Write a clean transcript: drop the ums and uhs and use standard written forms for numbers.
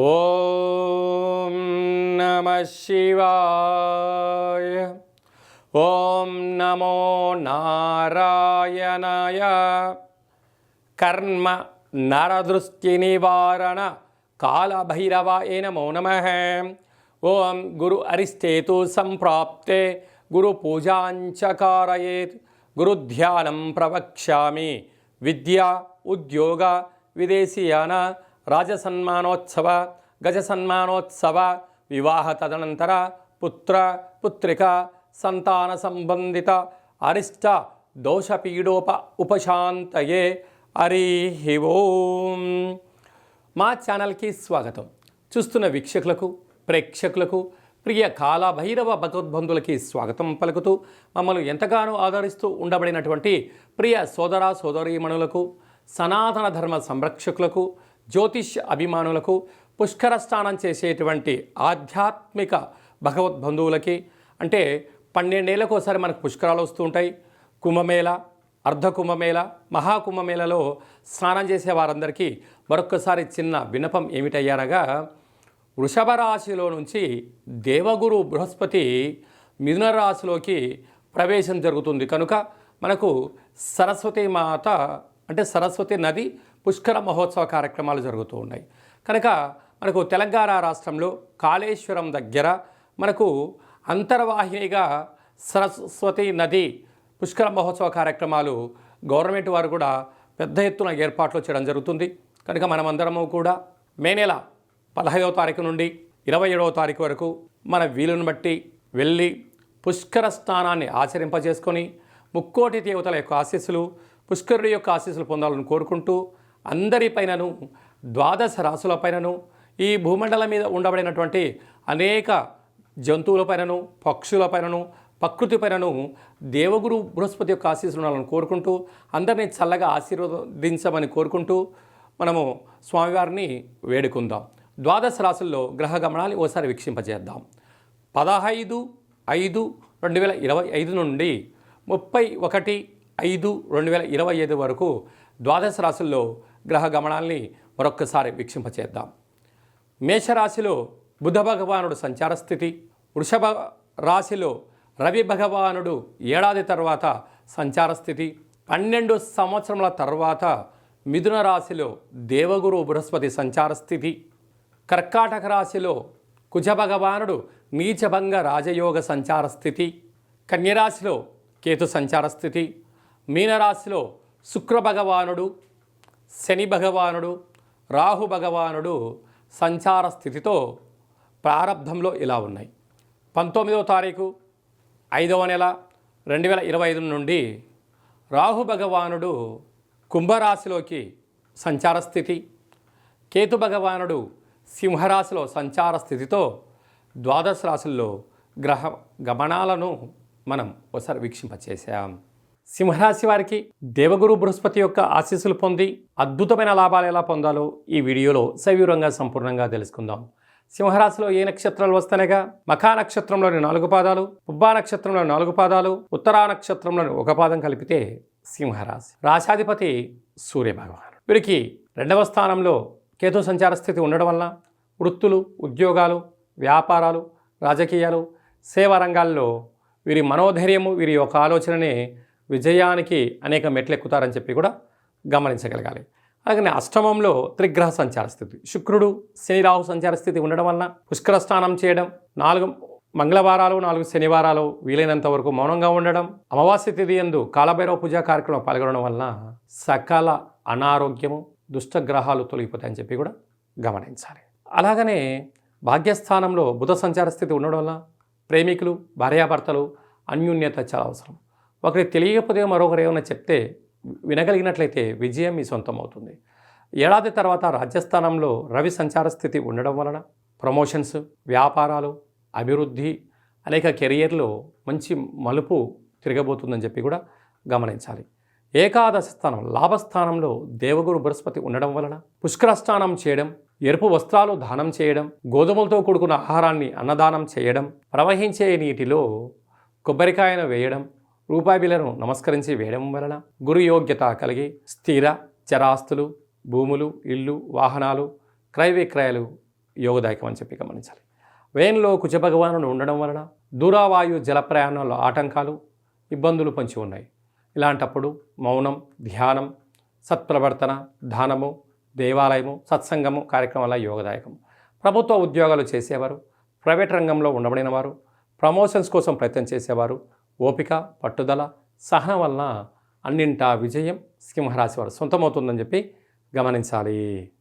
ఓం నమః శివాయ. ఓం నమో నారాయణాయ. కర్మ నరదృష్టి నివారణ కాళభైరవాయ నమో నమః. ఓం గురు అరిష్టేతు సంప్రాప్తే గురు పూజాంచ కారయేత్. గురుధ్యానం ప్రవక్ష్యామి. విద్య ఉద్యోగ విదేశీయాన రాజసన్మానోత్సవ గజసన్మానోత్సవ వివాహ తదనంతర పుత్ర పుత్రిక సంతాన సంబంధిత అరిష్ట దోషపీడోప ఉపశాంతయే. హరి ఓం. మా ఛానల్కి స్వాగతం. చూస్తున్న వీక్షకులకు ప్రేక్షకులకు ప్రియ కాళభైరవ భగవద్బంధులకి స్వాగతం పలుకుతూ మమ్మల్ని ఎంతగానో ఆదరిస్తూ ఉండబడినటువంటి ప్రియ సోదర సోదరీమణులకు, సనాతన ధర్మ సంరక్షకులకు, జ్యోతిష్ అభిమానులకు, పుష్కర స్నానం చేసేటువంటి ఆధ్యాత్మిక భగవద్బంధువులకి, అంటే 12 ఏళ్ళకు ఒకసారి మనకు పుష్కరాలు వస్తూ ఉంటాయి. కుంభమేళ, అర్ధ కుంభమేళ, మహాకుంభమేళలో స్నానం చేసే వారందరికీ మరొక్కసారి చిన్న విన్నపం ఏమిటయ్యారగా, వృషభ రాశిలో నుంచి దేవగురు బృహస్పతి మిథున రాశిలోకి ప్రవేశం జరుగుతుంది. కనుక మనకు సరస్వతి మాత అంటే సరస్వతి నది పుష్కర మహోత్సవ కార్యక్రమాలు జరుగుతూ ఉన్నాయి. కనుక మనకు తెలంగాణ రాష్ట్రంలో కాళేశ్వరం దగ్గర మనకు అంతర్వాహినిగా సరస్వతి నది పుష్కర మహోత్సవ కార్యక్రమాలు గవర్నమెంట్ వారు కూడా పెద్ద ఎత్తున ఏర్పాట్లు చేయడం జరుగుతుంది. కనుక మనమందరము కూడా మే నెల 15వ తారీఖు నుండి 27వ తారీఖు వరకు మన వీలును బట్టి వెళ్ళి పుష్కర స్నానాన్ని ఆచరింపజేసుకొని ముక్కోటి దేవతల యొక్క ఆశీస్సులు, పుష్కరుడి యొక్క ఆశీస్సులు పొందాలని కోరుకుంటూ, అందరిపైనను 12 రాశులపైనను, ఈ భూమండలం మీద ఉండబడినటువంటి అనేక జంతువులపైనను, పక్షులపైనను, ప్రకృతిపైనను దేవగురు బృహస్పతి యొక్క ఆశీస్సులు ఉండాలని కోరుకుంటూ, అందరినీ చల్లగా ఆశీర్వదించమని కోరుకుంటూ మనము స్వామివారిని వేడుకుందాం. 12 రాశుల్లో గ్రహ గమనాన్ని ఓసారి వీక్షింపజేద్దాం. 15/5/2025 నుండి 31/5/2025 వరకు 12 రాశుల్లో గ్రహ గమనాల్ని మరొక్కసారి వీక్షింపచేద్దాం. మేషరాశిలో బుధ భగవానుడు సంచార స్థితి, వృషభ రాశిలో రవి భగవానుడు ఏడాది తర్వాత సంచార స్థితి, 12 సంవత్సరముల తర్వాత మిథున రాశిలో దేవగురు బృహస్పతి సంచార స్థితి, కర్కాటక రాశిలో కుజ భగవానుడు నీచభంగ రాజయోగ సంచార స్థితి, కన్యరాశిలో కేతు సంచార స్థితి, మీనరాశిలో శుక్ర భగవానుడు, శని భగవానుడు, రాహు భగవానుడు సంచార స్థితితో ప్రారంభంలో ఇలా ఉన్నాయి. 19వ తారీఖు 5వ నెల 2025 నుండి రాహు భగవానుడు కుంభరాశిలోకి సంచార స్థితి, కేతు భగవానుడు సింహరాశిలో సంచార స్థితితో 12 రాశుల్లో గ్రహ గమనాలను మనం ఒకసారి వీక్షింపచేసాం. సింహరాశి వారికి దేవగురు బృహస్పతి యొక్క ఆశీస్సులు పొంది అద్భుతమైన లాభాలు ఎలా పొందాలో ఈ వీడియోలో సవివరంగా సంపూర్ణంగా తెలుసుకుందాం. సింహరాశిలో ఏ నక్షత్రాలు వస్తానగా, మఖా నక్షత్రంలోని 4 పాదాలు, పుబ్బా నక్షత్రంలోని 4 పాదాలు, ఉత్తరా నక్షత్రంలోని 1 పాదం కలిపితే సింహరాశి. రాశాధిపతి సూర్య భగవానుడు. వీరికి 2వ స్థానంలో కేతు సంచార స్థితి ఉండడం వల్ల వృత్తులు, ఉద్యోగాలు, వ్యాపారాలు, రాజకీయాలు, సేవా రంగాల్లో వీరి మనోధైర్యము, వీరి యొక్క ఆలోచనని విజయానికి అనేక మెట్లు ఎక్కుతారని చెప్పి కూడా గమనించగలగాలి. అలాగే అష్టమంలో త్రిగ్రహ సంచార స్థితి, శుక్రుడు శని రాహు సంచార స్థితి ఉండడం వలన పుష్కర స్నానం చేయడం, 4 మంగళవారాలు 4 శనివారాలు వీలైనంత వరకు మౌనంగా ఉండడం, అమావాస్య తిథి యందు కాళభైరవ పూజా కార్యక్రమం పాల్గొనడం వలన సకల అనారోగ్యము, దుష్టగ్రహాలు తొలగిపోతాయని చెప్పి కూడా గమనించాలి. అలాగనే భాగ్యస్థానంలో బుధ సంచార స్థితి ఉండడం వల్ల ప్రేమికులు, భార్యాభర్తలు అన్యోన్యత చాలా అవసరం. ఒకరికి తెలియకపోతే మరొకరు ఏమైనా చెప్తే వినగలిగినట్లయితే విజయం మీ సొంతం అవుతుంది. ఏడాది తర్వాత రాజ్యస్థానంలో రవి సంచార స్థితి ఉండడం వలన ప్రమోషన్స్, వ్యాపారాలు, అభివృద్ధి, అనేక కెరియర్లో మంచి మలుపు తిరగబోతుందని చెప్పి కూడా గమనించాలి. ఏకాదశ స్థానం లాభస్థానంలో దేవగురు బృహస్పతి ఉండడం వలన పుష్కర స్నానం చేయడం, ఎరుపు వస్త్రాలు దానం చేయడం, గోధుమలతో కూడుకున్న ఆహారాన్ని అన్నదానం చేయడం, ప్రవహించే నీటిలో కొబ్బరికాయను వేయడం, రూపాయి బిళ్ళను నమస్కరించి వేయడం వలన గురు యోగ్యత కలిగి స్థిర చరాస్తులు, భూములు, ఇళ్ళు, వాహనాలు, క్రయ విక్రయాలు యోగదాయకం అని చెప్పి గమనించాలి. వేన్లో కుజభగవానుడు ఉండడం వలన దూరావాయు జల ప్రయాణంలో ఆటంకాలు, ఇబ్బందులు పొంచి ఉన్నాయి. ఇలాంటప్పుడు మౌనం, ధ్యానం, సత్ప్రవర్తన, దానము, దేవాలయము, సత్సంగము కార్యక్రమాల యోగదాయకం. ప్రభుత్వ ఉద్యోగాలు చేసేవారు, ప్రైవేట్ రంగంలో ఉండబడిన వారు, ప్రమోషన్స్ కోసం ప్రయత్నం చేసేవారు, ఓపిక, పట్టుదల, సహనం వలన అన్నింటా విజయం సింహరాశి వారు సొంతమవుతుందని చెప్పి గమనించాలి.